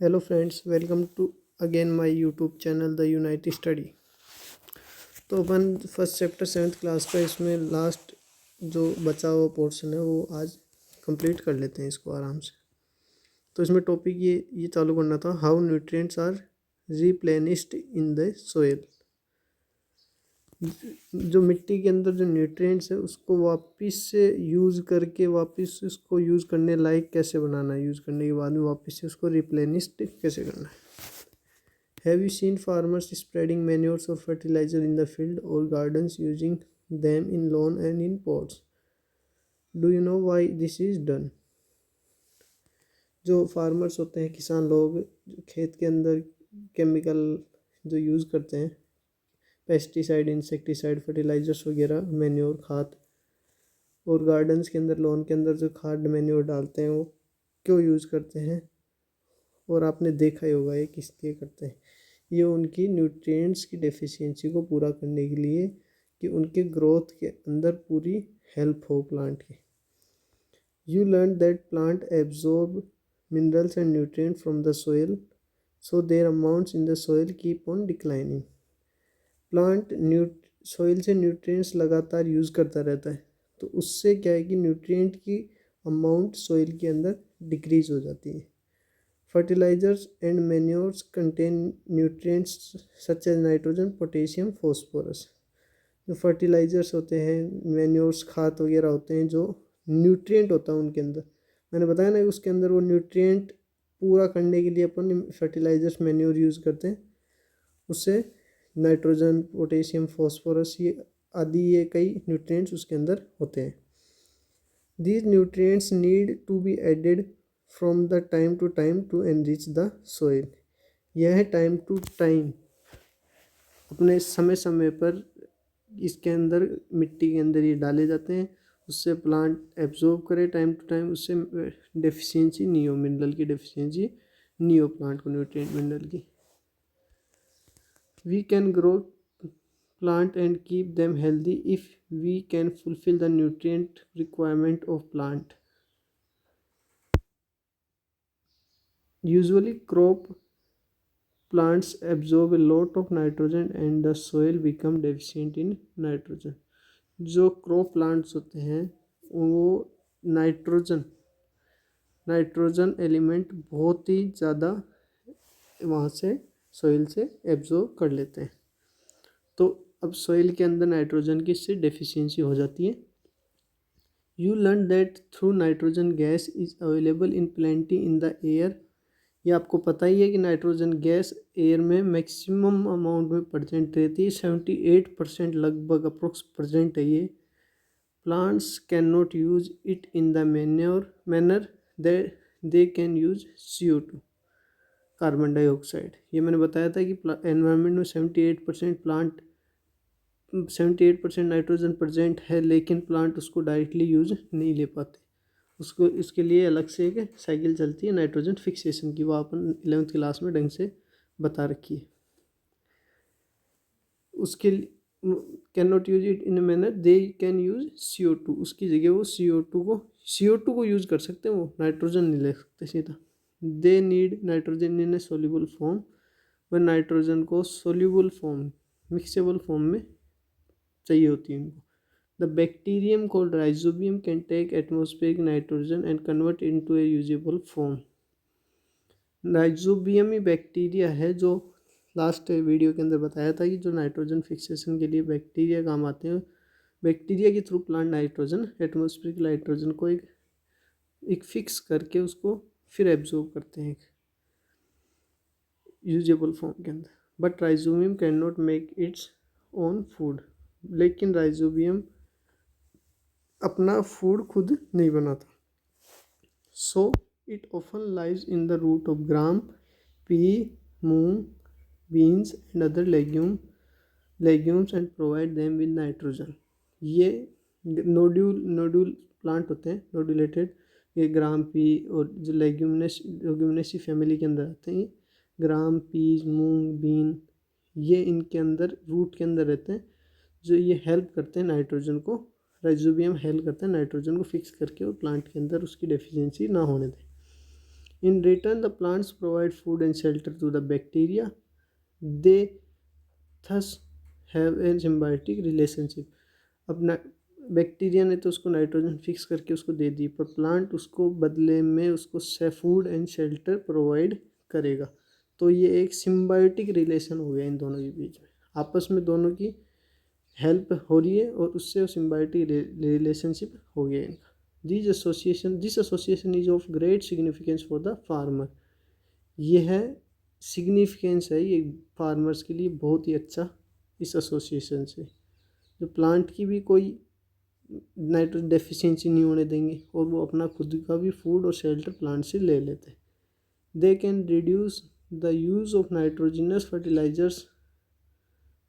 Hello friends, welcome to again my YouTube channel the united study. तो अपन first chapter seventh class का इसमें last जो बचा हुआ पोर्शन है वो आज कंप्लीट कर लेते हैं इसको आराम से। तो इसमें टॉपिक ये चालू करना था, how nutrients are replenished in the soil. जो मिट्टी के अंदर जो न्यूट्रिएंट्स है उसको वापस से यूज़ करके वापस उसको यूज़ करने लायक कैसे बनाना है, यूज़ करने के बाद में वापस से उसको रिप्लेनिश्ड कैसे करना है। Have you seen farmers spreading manures or fertilizer in the field or gardens using them in lawn and in pots? Do you know why this is done? जो फार्मर्स होते हैं, किसान लोग, जो खेत के अंदर केमिकल जो यूज़ करते हैं, पेस्टिसाइड, इंसेक्टिसाइड, फर्टिलाइजर्स वगैरह, मैन्योर, खाद, और गार्डन्स के अंदर, लॉन के अंदर जो खाद मैन्योर डालते हैं वो क्यों यूज़ करते हैं, और आपने देखा ही होगा ये किस लिए करते हैं। ये उनकी न्यूट्रिएंट्स की डेफिशिएंसी को पूरा करने के लिए कि उनके ग्रोथ के अंदर पूरी हेल्प हो प्लांट की। You learn that plant absorb minerals and nutrient from the soil, so their amounts in the soil keep on declining. Plant soil से न्यूट्रिएंट्स लगातार यूज़ करता रहता है, तो उससे क्या है कि न्यूट्रिएंट की अमाउंट सोइल के अंदर डिक्रीज हो जाती है। Fertilizers and manures contain nutrients such as nitrogen, potassium, phosphorus। जो फर्टिलाइजर्स होते हैं, मैन्योर्स, खाद वगैरह होते हैं, जो न्यूट्रिएंट होता है उनके अंदर, मैंने बताया ना उसके अंदर वो न्यूट्रिएंट पूरा करने के लिए अपन फर्टिलाइजर्स, मैन्योर यूज़ करते हैं। उससे नाइट्रोजन, पोटेशियम, फॉस्फोरस, ये आदि ये कई न्यूट्रिएंट्स उसके अंदर होते हैं। These nutrients need to be added from the time to time to enrich the soil। यह है टाइम टू टाइम, अपने समय समय पर इसके अंदर, मिट्टी के अंदर ये डाले जाते हैं, उससे प्लांट एब्जॉर्ब करे टाइम टू टाइम, उससे डेफिशिएंसी नहीं हो, मिनरल की डेफिशिएंसी नहीं हो प्लांट को, न्यूट्रिएंट मिनरल की। We can grow plant and keep them healthy if we can fulfill the nutrient requirement of plant। Usually crop plants absorb a lot of nitrogen and the soil become deficient in nitrogen। जो crop plants होते हैं वो nitrogen element बहुत ही ज़्यादा वहाँ से soil से absorb कर लेते हैं, तो अब सोइल के अंदर नाइट्रोजन की इससे डेफिशिएंसी हो जाती है। You learn that through nitrogen gas is available in plenty in the air. ये आपको पता ही है कि नाइट्रोजन गैस एयर में मैक्सिमम अमाउंट में प्रेजेंट रहती है, 78% लगभग अप्रोक्स प्रेजेंट है ये। Plants can not use it in the manner they can use CO2, carbon dioxide. ये मैंने बताया था कि एनवायरनमेंट में 78% नाइट्रोजन प्रेजेंट है, लेकिन प्लांट उसको डायरेक्टली यूज नहीं ले पाते। उसको इसके लिए अलग से एक साइकिल चलती है नाइट्रोजन फिक्सेशन की, वो अपन 11th क्लास में ढंग से बता रखी है। उसके can not use it in a manner they can use CO2, उसकी जगह वो CO2 को यूज़ कर सकते हैं, वो नाइट्रोजन नहीं ले सकते सीधा। They need nitrogen in A soluble form, वह नाइट्रोजन को सोल्यूबल फॉर्म, मिक्सेबल फॉर्म में चाहिए होती है उनको। The bacterium called rhizobium can take atmospheric nitrogen and convert it into a usable form। Rhizobium he bacteria है जो लास्ट वीडियो के अंदर बताया था कि जो नाइट्रोजन फिक्सेशन के लिए बैक्टीरिया काम आते हैं। बैक्टीरिया के through plant nitrogen, atmospheric nitrogen को एक फिक्स करके उसको फिर एब्जॉर्ब करते हैं यूजेबल फॉर्म के अंदर। But rhizobium can not make its own food, लेकिन राइजोबियम अपना फूड खुद नहीं बनाता। So it often lives in the root of gram, pea, moong, beans and other legumes and provide them with nitrogen. ये nodule plant होते हैं, नोडुलेटेड। ये ग्राम, P और जो लेग्यूमिनेसी फैमिली के अंदर आते हैं, ग्राम, पीज, मूंग, बीन, ये इनके अंदर रूट के अंदर रहते हैं, जो ये हेल्प करते हैं नाइट्रोजन को। राइजोबियम हेल्प करता है नाइट्रोजन को फिक्स करके और प्लांट के अंदर उसकी डेफिशिएंसी ना होने दें। In return, the plants provide food and shelter to the bacteria. They thus have a symbiotic relationship. अपना बैक्टीरिया ने तो उसको नाइट्रोजन फिक्स करके उसको दे दी, पर प्लांट उसको बदले में उसको फूड एंड शेल्टर प्रोवाइड करेगा। तो ये एक सिम्बायोटिक रिलेशन हो गया इन दोनों के बीच में, आपस में दोनों की हेल्प हो रही है और उससे सिम्बायोटिक रिलेशनशिप हो गया इनका। This association is of great significance for the farmer. ये है सिग्निफिकेंस है ये फार्मर्स के लिए बहुत ही अच्छा इस एसोसिएशन से, जो प्लांट की भी कोई नाइट्रोजन डेफिशिएंसी नहीं होने देंगे और वो अपना खुद का भी फूड और शेल्टर प्लांट से ले लेते हैं। They can reduce the use of nitrogenous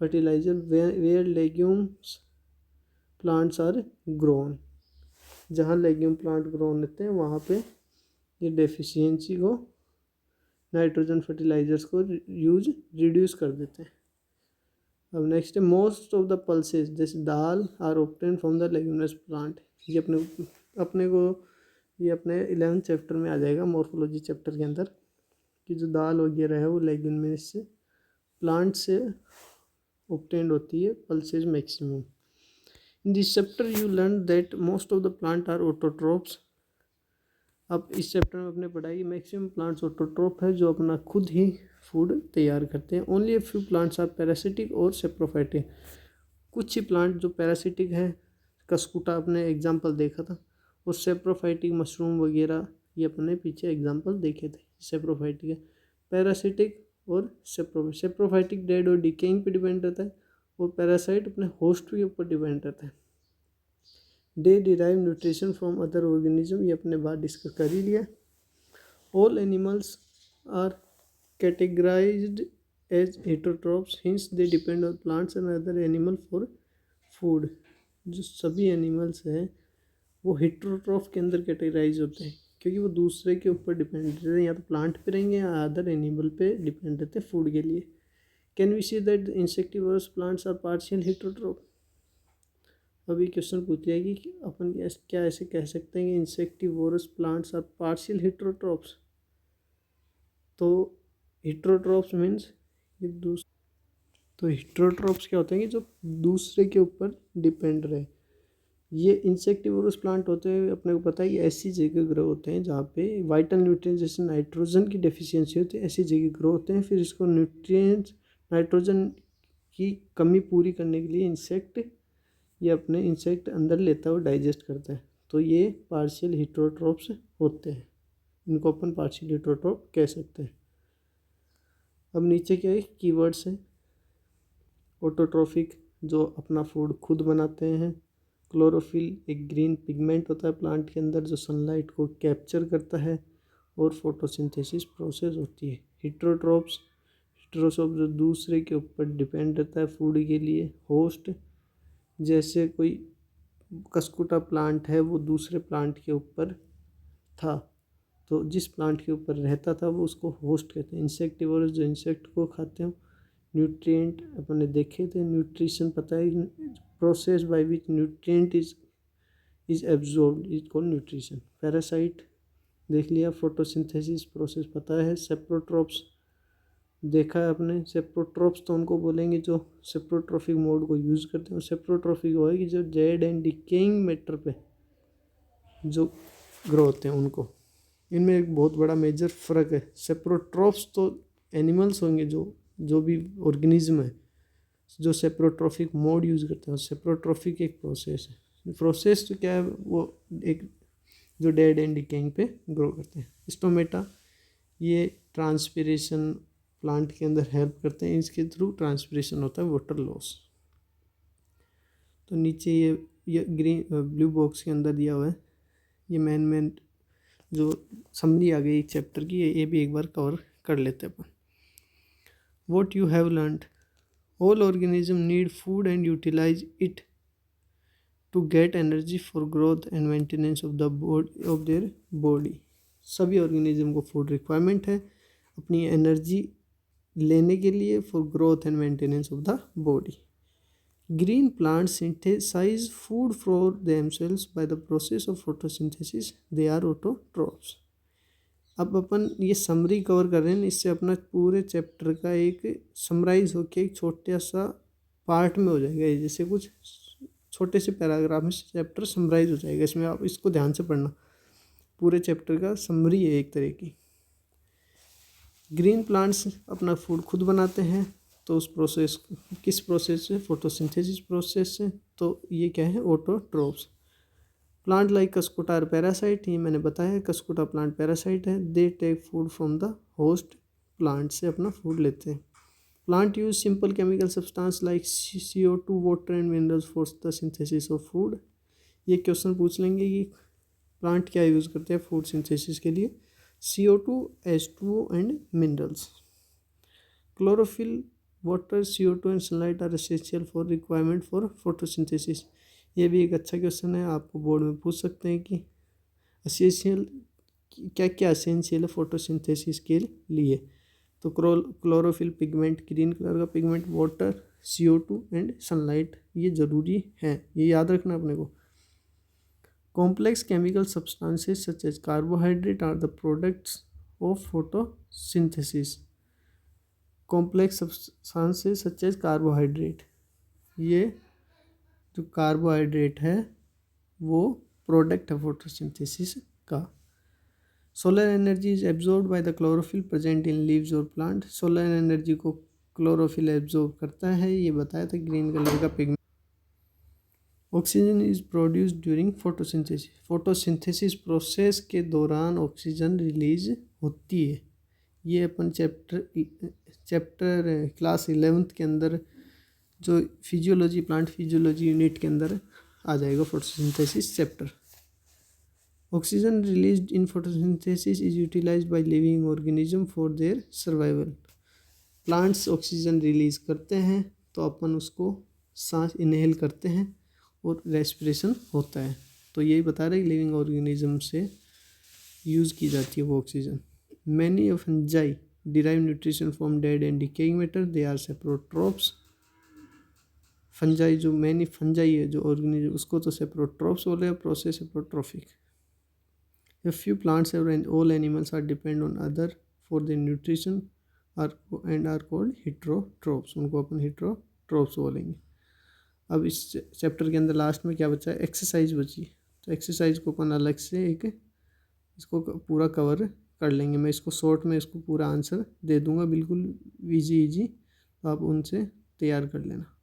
fertilizer where legumes plants are grown. जहाँ लेग्यूम प्लांट ग्रोन होते हैं वहाँ पे ये डेफिशिएंसी को नाइट्रोजन फर्टिलाइजर्स को यूज रिड्यूस कर देते हैं। अब नेक्स्ट है मोस्ट ऑफ द पल्सेस जैसे dal are obtain from the leguminous plant. ये अपने को ये अपने 11th चैप्टर में आ जाएगा, मॉर्फोलॉजी चैप्टर के अंदर, कि जो दाल वगैरह है वो लेग्यूमिनस से प्लांट से ऑब्टेन्ड होती है, pulses maximum. In this chapter you learn that most of the plant are autotrophs. अब इस चैप्टर में अपने पढ़ाई मैक्सिमम प्लांट्स ऑटोट्रोप है, जो अपना खुद ही फूड तैयार करते हैं। Only a few plants are parasitic और सेप्रोफाइटिक। कुछ ही प्लांट जो पैरासिटिक हैं, कस्कुटा अपने एग्जांपल देखा था, और सेप्रोफाइटिक मशरूम वगैरह ये अपने पीछे एग्जांपल देखे थे। सेप्रोफाइटिक है, पैरासिटिक और सेप्रोफाइटिक डेड और डिकेइंग पे डिपेंड रहता है, और पैरासाइट अपने होस्ट के ऊपर डिपेंड रहता है। They derive nutrition from other organism, ये अपने बाद डिस्कस कर ही लिया। All animals are categorized as heterotrophs, hence they depend on plants and other animal for food. जो सभी एनिमल्स हैं वो हेटरोट्रोफ के अंदर कैटेगराइज होते हैं, क्योंकि वो दूसरे के ऊपर डिपेंड रहते हैं, या तो प्लांट पे रहेंगे या अदर एनिमल पे डिपेंड रहते हैं फूड के लिए। Can we see that insectivorous plants are partial heterotroph. अभी क्वेश्चन पूछ लिया कि अपन क्या ऐसे कह सकते हैं कि इंसेक्टिवोरस प्लांट्स आर पार्शियल हेटरोट्रोप्स। तो हेटरोट्रोप्स मीन्स ये तो हेटरोट्रोप्स क्या होते हैं कि जो दूसरे के ऊपर डिपेंड रहे। ये इंसेक्टिवोरस प्लांट होते हैं, अपने को पता है कि ऐसी जगह ग्रो होते हैं जहाँ पे वाइटल न्यूट्रिएंट्स जैसे नाइट्रोजन की डेफिशिएंसी होती है, ऐसी जगह ग्रो होते हैं। फिर इसको न्यूट्रिएंट्स नाइट्रोजन की कमी पूरी करने के लिए ये अपने इंसेक्ट अंदर लेता है और डाइजेस्ट करता है। तो ये पार्शियल हेटरोट्रोप्स होते हैं, इनको अपन पार्शियल हेटरोट्रोप कह सकते हैं। अब नीचे क्या है, कीवर्ड्स हैं। ऑटोट्रोफिक, जो अपना फूड खुद बनाते हैं। क्लोरोफिल, एक ग्रीन पिगमेंट होता है प्लांट के अंदर जो सनलाइट को कैप्चर करता है। और फोटोसिंथेसिस प्रोसेस होती है। हेटरोट्रोप्स जो दूसरे के ऊपर डिपेंड रहता है फूड के लिए। होस्ट, जैसे कोई कस्कुटा प्लांट है वो दूसरे प्लांट के ऊपर था, तो जिस प्लांट के ऊपर रहता था वो उसको होस्ट कहते हैं। इंसेक्टिवोरस जो इंसेक्ट को खाते हैं। न्यूट्रिएंट अपने देखे थे, न्यूट्रिशन पता है, process by which nutrient is absorbed is called nutrition. Parasite देख लिया, फोटोसिंथेसिस प्रोसेस पता है। सेप्रोट्रोप्स देखा है अपने। सेप्रोट्रोप्स तो उनको बोलेंगे जो सेप्रोट्रोफिक मोड को यूज़ करते हैं। सेप्रोट्रोफिक वो है कि जो डेड एंड डिकेइंग मैटर पे जो ग्रो होते हैं उनको। इनमें एक बहुत बड़ा मेजर फ़र्क है। सेप्रोट्रोप्स तो एनिमल्स होंगे जो भी ऑर्गेनिज्म है जो सेप्रोट्रोफिक मोड यूज़ करते हैं। सेप्रोट्रोफिक एक प्रोसेस है। प्रोसेस तो क्या है, वो एक जो डेड एंड डिकेइंग पे ग्रो करते हैं। स्टोमेटा, ये ट्रांसपिरेशन प्लांट के अंदर हेल्प करते हैं, इसके थ्रू ट्रांसपिरेशन होता है वाटर लॉस। तो नीचे ये ग्रीन ब्लू बॉक्स के अंदर दिया हुआ है, ये मेन जो समरी आ गई चैप्टर की, ये भी एक बार कवर कर लेते हैं अपन। What you have learned, all organism need food and utilize it to get energy for growth and maintenance of their body. सभी ऑर्गेनिज्म को फूड रिक्वायरमेंट है अपनी एनर्जी लेने के लिए, for growth and maintenance of the body. Green plants synthesize food for themselves by the process of photosynthesis, they are autotrophs. अब अपन ये समरी कवर कर रहे हैं, इससे अपना पूरे चैप्टर का एक समराइज होके एक छोटा सा पार्ट में हो जाएगा। ये जैसे कुछ छोटे से पैराग्राफ में चैप्टर समराइज हो जाएगा। इसमें आप इसको ध्यान से पढ़ना, पूरे चैप्टर का समरी है एक तरह की। ग्रीन प्लांट्स अपना फूड खुद बनाते हैं, तो उस प्रोसेस, किस प्रोसेस से? फोटोसिंथेसिस प्रोसेस से। तो ये क्या है? Autotrophs. Plant like cuscuta are parasite, ये मैंने बताया, कस्कुटा प्लांट पैरासाइट है। They take food from the host plant, से अपना फूड लेते हैं। Plant use simple chemical substance like CO2, water and minerals for the synthesis of food. ये question पूछ लेंगे कि प्लांट क्या यूज़ करते हैं फूड सिंथेसिस के लिए? CO2, H2O and minerals. Chlorophyll, water, CO2 and sunlight are essential for requirement for photosynthesis. ये भी एक अच्छा क्वेश्चन है, आपको बोर्ड में पूछ सकते हैं कि एसेंशियल क्या क्या एसेंशियल है फोटोसिंथेसिस के लिए। तो क्लोरोफिल पिगमेंट, ग्रीन कलर का pigment, water, CO2 and sunlight, ये ज़रूरी है, ये याद रखना अपने को। Complex chemical substances such as carbohydrate are the products of photosynthesis. Complex substances such as carbohydrate, ये जो कार्बोहाइड्रेट है वो प्रोडक्ट है फोटोसिंथेसिस का। Solar energy is absorb by the chlorophyll present in leaves और प्लांट। सोलर एनर्जी को chlorophyll absorb करता है, ये बताया था। ग्रीन कलर का pigment. Oxygen is produce during photosynthesis. Photosynthesis process के दौरान ऑक्सीजन रिलीज होती है। ये अपन चैप्टर क्लास 11th के अंदर जो फिजियोलॉजी, प्लांट फिजियोलॉजी यूनिट के अंदर आ जाएगा photosynthesis chapter. Oxygen released in photosynthesis is utilized by living organism for their survival. Plants oxygen release करते हैं तो अपन उसको सांस इनहेल करते हैं और रेस्पिरेशन होता है। तो यही बता रहे लिविंग ऑर्गेनिज्म से यूज़ की जाती है वो oxygen. Many of fungi derive nutrition from dead and decaying matter, they are saprotrophs. Fungi, जो मैनी फंजाई है जो ऑर्गेनिज्म, उसको तो सेप्रोट्रोप्स बोले, process saprotrophic. A few plants and all animals are depend on other for their nutrition and are called heterotrophs। उनको अपन heterotrophs बोलेंगे। अब इस चैप्टर के अंदर लास्ट में क्या बचा है? एक्सरसाइज बची। तो एक्सरसाइज को अपन अलग से एक इसको पूरा कवर कर लेंगे। मैं इसको शॉर्ट में इसको पूरा आंसर दे दूंगा, बिल्कुल इजी। तो आप उनसे तैयार कर लेना।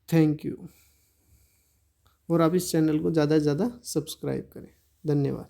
Thank you. और आप इस चैनल को ज़्यादा से ज़्यादा सब्सक्राइब करें। धन्यवाद।